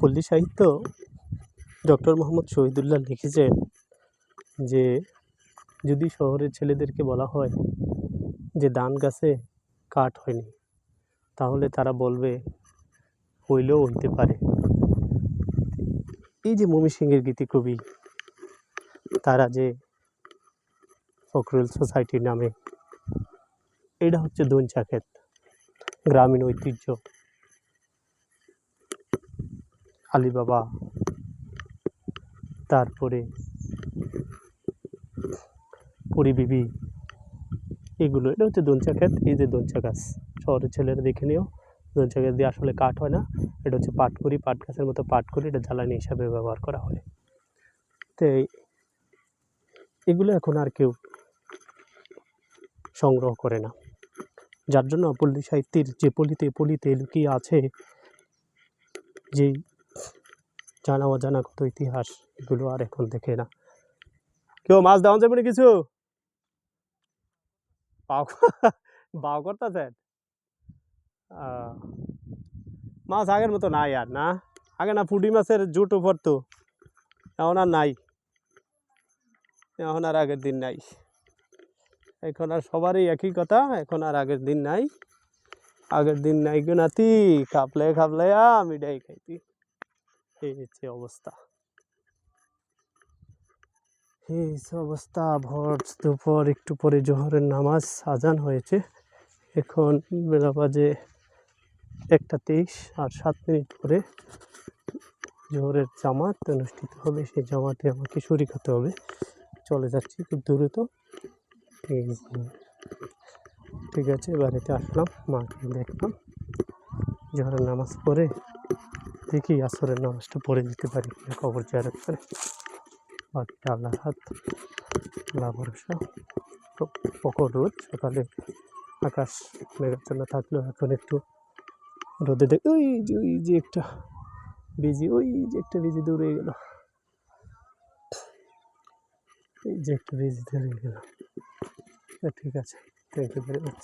পল্লী সাহিত্য ডক্টর মোহাম্মদ শহীদুল্লাহ লিখেছেন যে যদি শহরের ছেলেদেরকে বলা হয় যে ধান গাছে কাঠ হয়নি, তাহলে তারা বলবে হইলেও হইতে পারে। এই যে ময়মনসিংহের গীতিকবি তারা যে ফখরুল সোসাইটির নামে, এটা হচ্ছে দঞ্চা ক্ষেত, গ্রামীণ ঐতিহ্য, আলিবাবা, তারপরে পরিবিবি, এগুলো। এটা হচ্ছে দঞ্চা ক্ষেত। এই যে দঞ্চা গাছ, শহরের ছেলেরা দেখে নিও, দঞ্চা গাছ দিয়ে আসলে কাঠ হয় না, এটা হচ্ছে পাটকুড়ি, পাট গাছের মতো পাটকুড়ি, এটা জ্বালানি হিসাবে ব্যবহার করা হয়। তো এগুলো এখন আর কেউ সংগ্রহ করে না, যার জন্য পল্লী সাহিত্যের যে পলিতে পলিতে লুকিয়ে আছে যেই জানা অজানা কত ইতিহাস, এগুলো আর এখন দেখে না কেউ। মাছ দেওয়া যাবে না কিছু বাও করতেছেন। মাছ আগের মতো নাই আর, না? আগে না পুঁটি মাছের জুট পড়তো, এখন আর নাই, এখন আর আগের দিন নাই। এখন আর সবারই একই কথা, এখন আর আগের দিন নাই। আগের দিন নাই গো নাতি, খাপলে খাপলে মিঠাই খাইতি। এই হচ্ছে অবস্থা, এই অবস্থা। ভোর দুপুর একটু পরে জোহরের নামাজ আজান হয়েছে, এখন বেলা বাজে 1:23, আর 7 মিনিট পরে জোহরের জামাত অনুষ্ঠিত হবে। সেই জামাতে আমাকে শরীক হতে হবে। চলে যাচ্ছি খুব দ্রুত। ঠিক আছে, বাড়িতে আসলাম, মাকে দেখলাম, জোহরের নামাজ পড়ে দেখি আসরের নামাজটা পড়ে দিতে পারি কিনা, কবর জিয়ারত করে। বাকিটা আল্লাহর হাত, আল্লাহ ভরসা। প্রখর রোদ, সকালে আকাশ মেঘাচ্ছন্ন থাকলেও এখন একটু রোদে দেখ। ওই যে একটা বিজি, ওই যে একটা বিজি দৌড়ে গেল, এই যে একটা বিজি দৌড়ে গেল। ঠিক আছে, থ্যাংক ইউ ভেরি মাচ।